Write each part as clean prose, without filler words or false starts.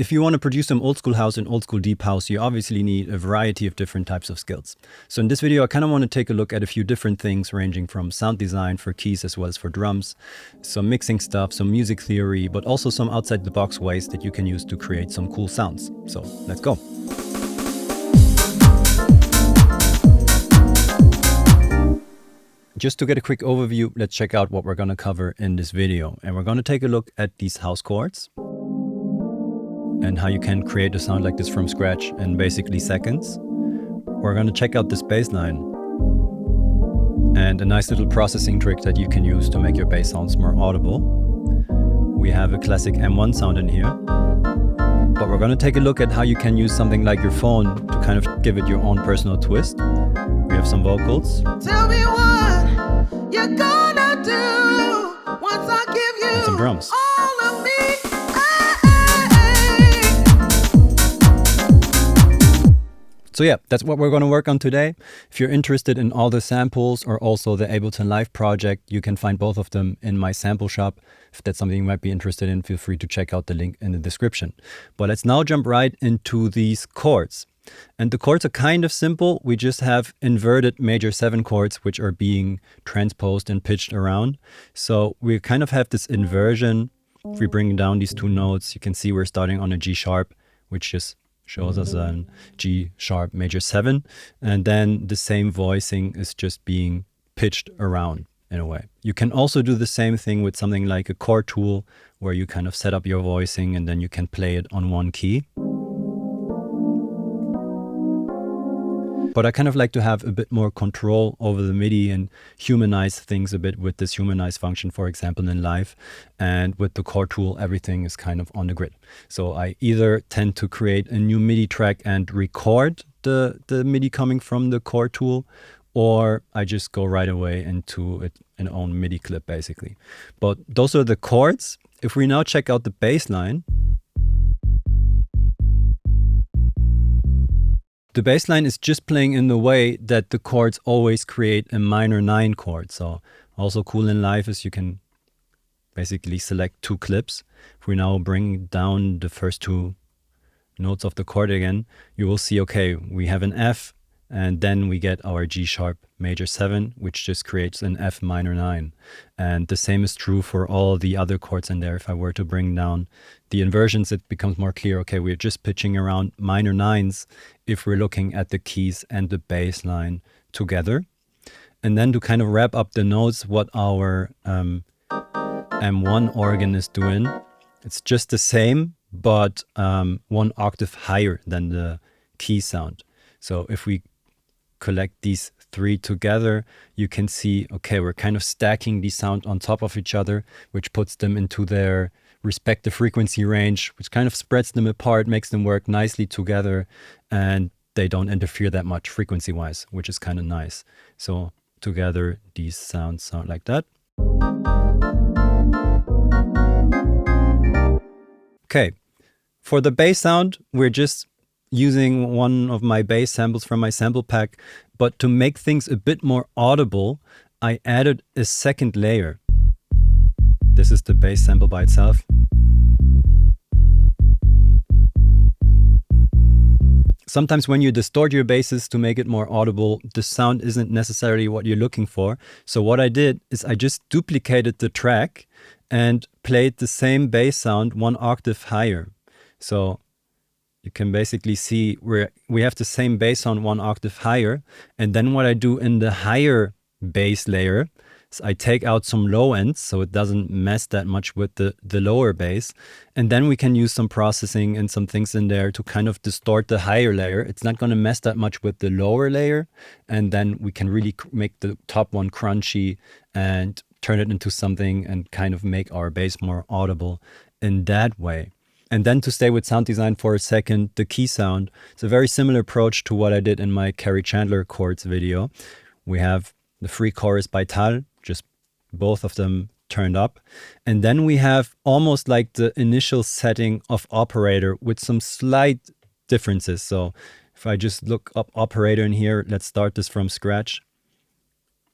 If you want to produce some old school house and old school deep house, you obviously need a variety of different types of skills. So in this video, I kind of want to take a look at a few different things ranging from sound design for keys as well as for drums, some mixing stuff, some music theory, but also some outside the box ways that you can use to create some cool sounds. So let's go. Just to get a quick overview, let's check out what we're going to cover in this video. And we're going to take a look at these house chords and how you can create a sound like this from scratch in basically seconds. We're going to check out this bass line and a nice little processing trick that you can use to make your bass sounds more audible. We have a classic M1 sound in here, but we're going to take a look at how you can use something like your phone to kind of give it your own personal twist. We have some vocals. Tell me what you're gonna do once I give you and some drums. all of me. So yeah, that's what we're going to work on today. If you're interested in all the samples or also the Ableton Live project, you can find both of them in my sample shop. If that's something you might be interested in, feel free to check out the link in the description. But let's now jump right into these chords. And the chords are kind of simple. We just have inverted major 7 chords, which are being transposed and pitched around. So we kind of have this inversion. If we bring down these 2 notes, you can see we're starting on a G sharp, which just shows us a G sharp major 7. And then the same voicing is just being pitched around in a way. You can also do the same thing with something like a chord tool, where you kind of set up your voicing and then you can play it on one key. But I kind of like to have a bit more control over the MIDI and humanize things a bit with this humanize function, for example, in Live. And with the chord tool, everything is kind of on the grid. So I either tend to create a new MIDI track and record the MIDI coming from the chord tool, or I just go right away into an own MIDI clip, basically. But those are the chords. If we now check out the bass line, the bass line is just playing in the way that the chords always create a minor 9 chord. So also cool in Live is you can basically select 2 clips. If we now bring down the first 2 notes of the chord again, you will see, okay, we have an F and then we get our G sharp major 7, which just creates an F minor 9. And the same is true for all the other chords in there. If I were to bring down the inversions, it becomes more clear. Okay, we're just pitching around minor 9s if we're looking at the keys and the bass line together. And then to kind of wrap up the notes, what our M1 organ is doing, it's just the same, but 1 octave higher than the key sound. So if we collect these 3 together, you can see, okay, we're kind of stacking these sounds on top of each other, which puts them into their respective frequency range, which kind of spreads them apart, makes them work nicely together, and they don't interfere that much frequency-wise, which is kind of nice. So together, these sounds sound like that. Okay, for the bass sound, we're just using one of my bass samples from my sample pack, but to make things a bit more audible, I added a second layer. This is the bass sample by itself. Sometimes when you distort your basses to make it more audible, the sound isn't necessarily what you're looking for. So what I did is I just duplicated the track and played the same bass sound 1 octave higher. So you can basically see we have the same bass sound 1 octave higher. And then what I do in the higher bass layer is I take out some low ends so it doesn't mess that much with the lower bass. And then we can use some processing and some things in there to kind of distort the higher layer. It's not going to mess that much with the lower layer. And then we can really make the top one crunchy and turn it into something and kind of make our bass more audible in that way. And then to stay with sound design for a second, the key sound. It's a very similar approach to what I did in my Kerri Chandler chords video. We have the free chorus by Tal, just both of them turned up. And then we have almost like the initial setting of operator with some slight differences. So if I just look up operator in here, let's start this from scratch.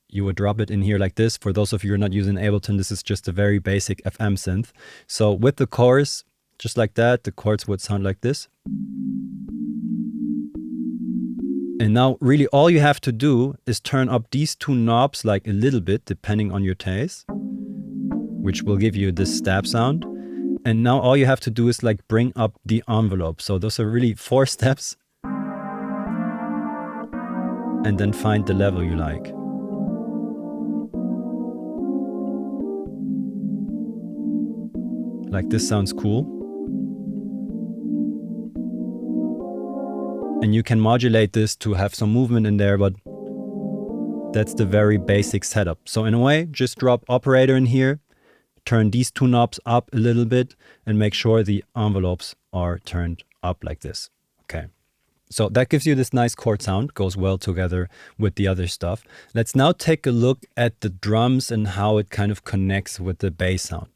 You would drop it in here like this. For those of you who are not using Ableton, this is just a very basic FM synth. So with the chorus, just like that, the chords would sound like this. And now really all you have to do is turn up these two knobs like a little bit, depending on your taste, which will give you this stab sound. And now all you have to do is like bring up the envelope. So those are really 4 steps. And then find the level you like. Like this sounds cool. And you can modulate this to have some movement in there, but that's the very basic setup. So in a way, just drop operator in here, turn these two knobs up a little bit, and make sure the envelopes are turned up like this. Okay. So that gives you this nice chord sound, goes well together with the other stuff. Let's now take a look at the drums and how it kind of connects with the bass sound.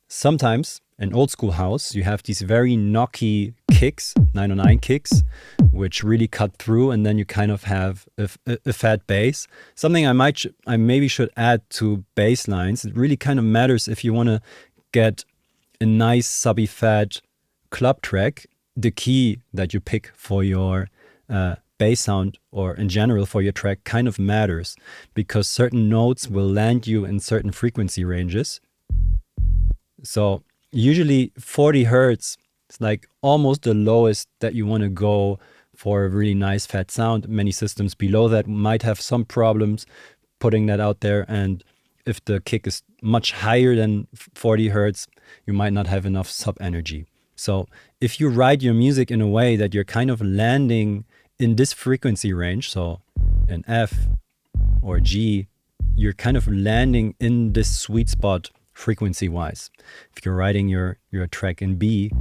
Sometimes in old school house, you have these very knocky kicks, 909 kicks, which really cut through, and then you kind of have a fat bass. Something I maybe should add to bass lines. It really kind of matters if you want to get a nice subby fat club track. The key that you pick for your bass sound, or in general for your track, kind of matters, because certain notes will land you in certain frequency ranges. So usually 40 hertz is like almost the lowest that you want to go for a really nice fat sound. Many systems below that might have some problems putting that out there, and if the kick is much higher than 40 hertz, you might not have enough sub energy. So if you write your music in a way that you're kind of landing in this frequency range, so in F or G, you're kind of landing in this sweet spot frequency wise. If you're writing your track in B,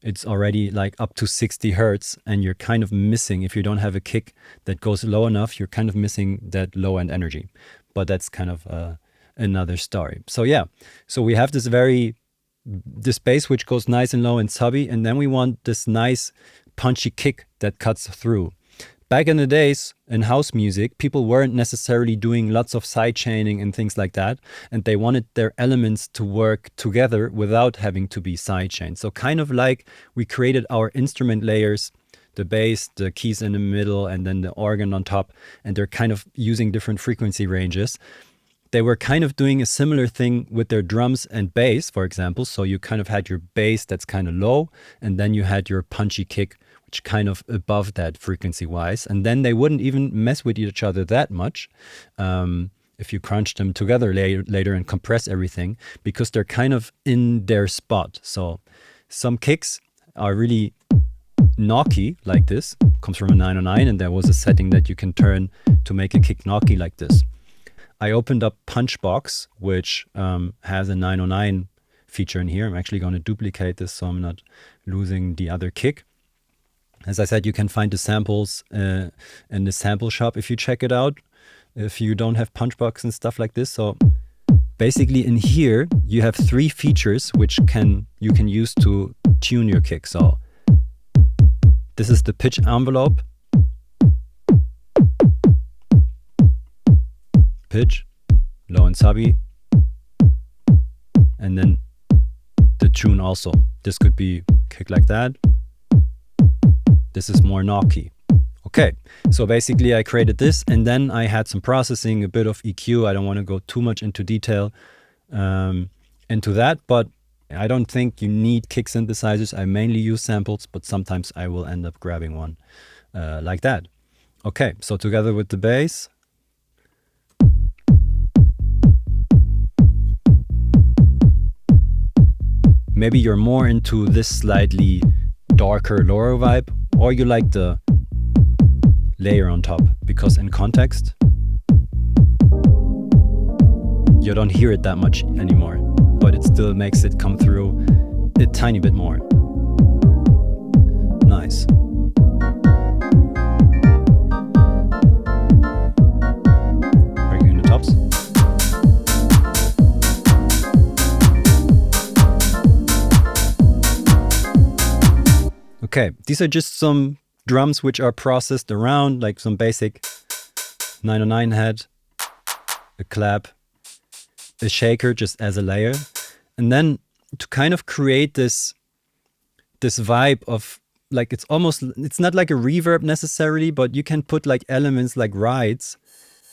it's already like up to 60 hertz, and you're kind of missing, if you don't have a kick that goes low enough, you're kind of missing that low end energy. But that's kind of another story. So yeah, so we have this bass which goes nice and low and subby, and then we want this nice punchy kick that cuts through. Back in the days in house music, people weren't necessarily doing lots of side chaining and things like that, and they wanted their elements to work together without having to be side chained. So kind of like we created our instrument layers, the bass, the keys in the middle, and then the organ on top, and they're kind of using different frequency ranges. They were kind of doing a similar thing with their drums and bass, for example. So you kind of had your bass that's kind of low, and then you had your punchy kick, which kind of above that frequency wise. And then they wouldn't even mess with each other that much if you crunch them together later and compress everything, because they're kind of in their spot. So some kicks are really knocky like this, comes from a 909, and there was a setting that you can turn to make a kick knocky like this. I opened up Punchbox, which has a 909 feature in here. I'm actually going to duplicate this so I'm not losing the other kick. As I said, you can find the samples in the sample shop if you check it out, if you don't have Punchbox and stuff like this. So basically in here, you have 3 features which you can use to tune your kick. So this is the pitch envelope, pitch, low and subby, and then the tune also. This could be kick like that. This is more knocky. Okay, so basically I created this, and then I had some processing, a bit of EQ. I don't want to go too much into detail into that, but I don't think you need kick synthesizers. I mainly use samples, but sometimes I will end up grabbing one like that. Okay, so together with the bass, maybe you're more into this slightly darker lower vibe, or you like the layer on top, because in context you don't hear it that much anymore, but it still makes it come through a tiny bit more. Nice. Bringing the tops. Okay, these are just some drums which are processed around, like some basic 909 head, a clap, a shaker just as a layer. And then to kind of create this vibe of like, it's not like a reverb necessarily, but you can put like elements like rides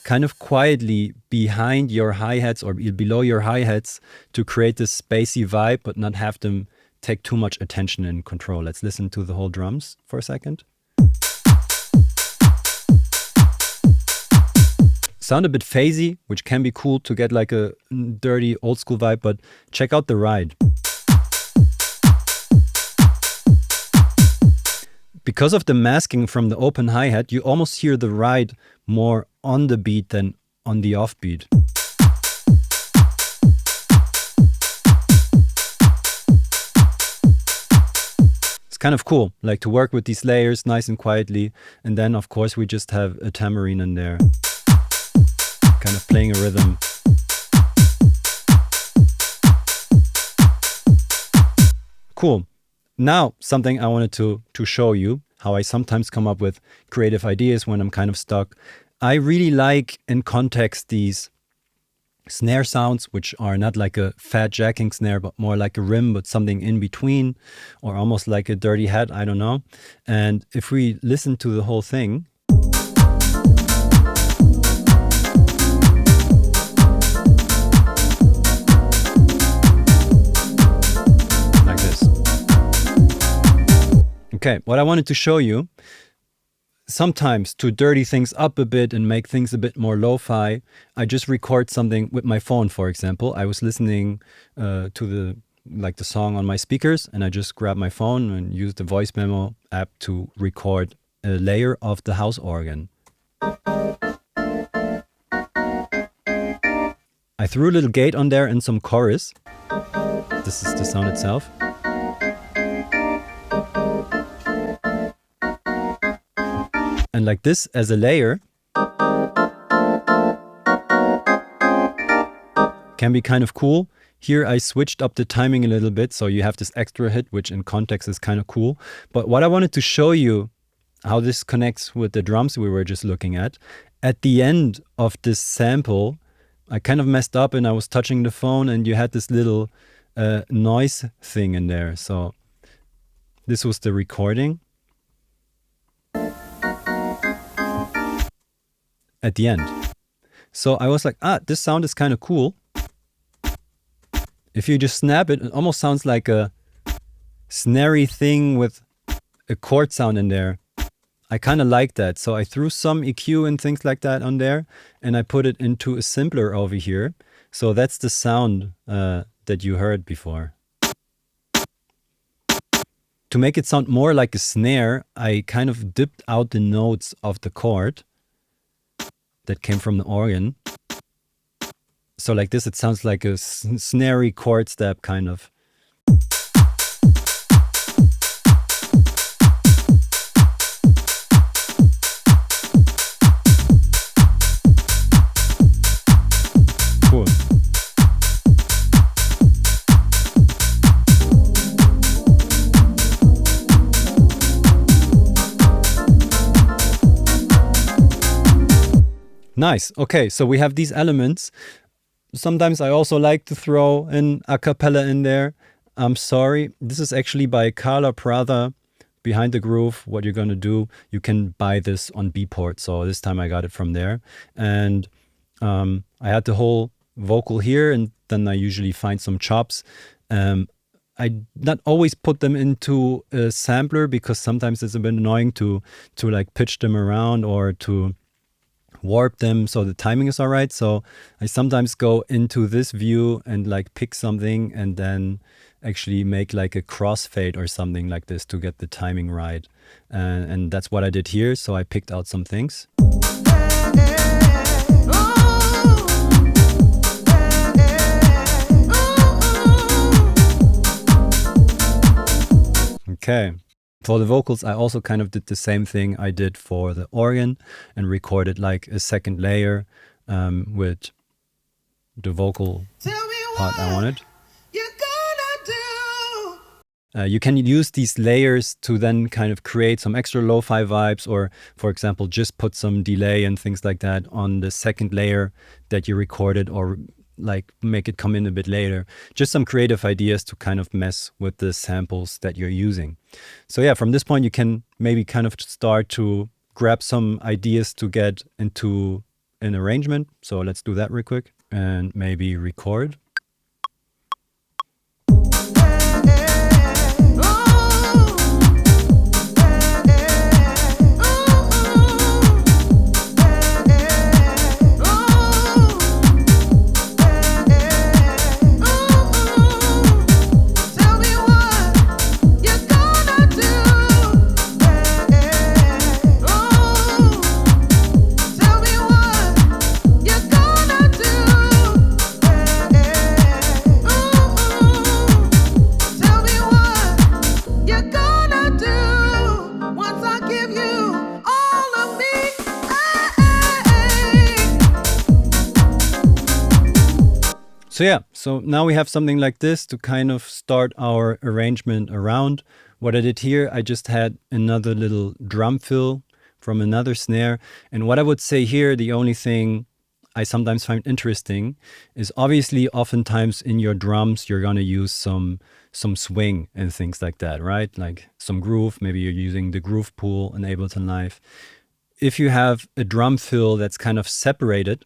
kind of quietly behind your hi-hats or below your hi-hats to create this spacey vibe, but not have them take too much attention and control. Let's listen to the whole drums for a second. Sound a bit phasey, which can be cool to get like a dirty old school vibe, but check out the ride. Because of the masking from the open hi-hat, you almost hear the ride more on the beat than on the offbeat. It's kind of cool, like to work with these layers nice and quietly. And then, of course, we just have a tambourine in there, kind of playing a rhythm. Cool. Now, something I wanted to show you, how I sometimes come up with creative ideas when I'm kind of stuck. I really like in context these snare sounds, which are not like a fat jacking snare, but more like a rim, but something in between, or almost like a dirty hat, I don't know. And if we listen to the whole thing, okay, what I wanted to show you, sometimes to dirty things up a bit and make things a bit more lo-fi, I just record something with my phone, for example. I was listening to the song on my speakers, and I just grabbed my phone and used the voice memo app to record a layer of the house organ. I threw a little gate on there and some chorus. This is the sound itself. And like this as a layer can be kind of cool. Here I switched up the timing a little bit, so you have this extra hit, which in context is kind of cool. But what I wanted to show you, how this connects with the drums we were just looking at the end of this sample, I kind of messed up and I was touching the phone and you had this little noise thing in there. So this was the recording. At the end. So I was like, this sound is kind of cool. If you just snap it, it almost sounds like a snarey thing with a chord sound in there. I kind of like that. So I threw some EQ and things like that on there, and I put it into a simpler over here. So that's the sound that you heard before. To make it sound more like a snare, I kind of dipped out the notes of the chord that came from the organ. So like this, it sounds like a snarey chord step kind of. Cool. Nice. Okay, so we have these elements. Sometimes I also like to throw an a cappella in there. I'm sorry. This is actually by Carla Prada, Behind the Groove. What you're going to do, you can buy this on Beatport. So this time I got it from there. And I had the whole vocal here, and then I usually find some chops. I not always put them into a sampler because sometimes it's a bit annoying to like pitch them around or to warp them so the timing is all right. So I sometimes go into this view and like pick something and then actually make like a crossfade or something like this to get the timing right. And that's what I did here. So I picked out some things. Okay. For the vocals, I also kind of did the same thing I did for the organ and recorded like a second layer with the vocal part I wanted. You can use these layers to then kind of create some extra lo-fi vibes, or for example, just put some delay and things like that on the second layer that you recorded, or like make it come in a bit later. Just some creative ideas to kind of mess with the samples that you're using. So yeah, from this point you can maybe kind of start to grab some ideas to get into an arrangement. So let's do that real quick and maybe record. So yeah, so now we have something like this to kind of start our arrangement around. What I did here, I just had another little drum fill from another snare. And what I would say here, the only thing I sometimes find interesting is obviously oftentimes in your drums, you're going to use some swing and things like that, right? Like some groove, maybe you're using the groove pool in Ableton Live. If you have a drum fill that's kind of separated,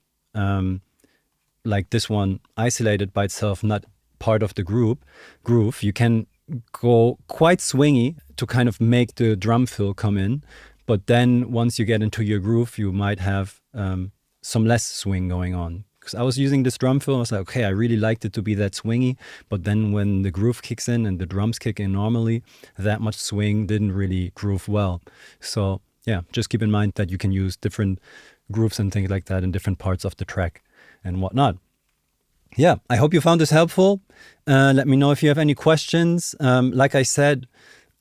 like this one isolated by itself, not part of the groove, you can go quite swingy to kind of make the drum fill come in. But then once you get into your groove, you might have some less swing going on. Because I was using this drum fill, I was like, okay, I really liked it to be that swingy. But then when the groove kicks in and the drums kick in normally, that much swing didn't really groove well. So yeah, just keep in mind that you can use different grooves and things like that in different parts of the track and whatnot. Yeah, I hope you found this helpful. Let me know if you have any questions. Like I said,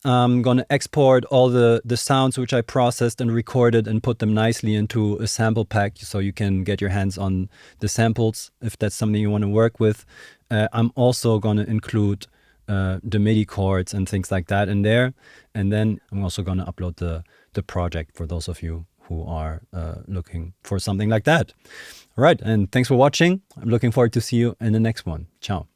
I'm going to export all the sounds which I processed and recorded and put them nicely into a sample pack so you can get your hands on the samples if that's something you want to work with. I'm also going to include the MIDI chords and things like that in there. And then I'm also going to upload the project for those of you who are looking for something like that. All right, and thanks for watching. I'm looking forward to see you in the next one. Ciao.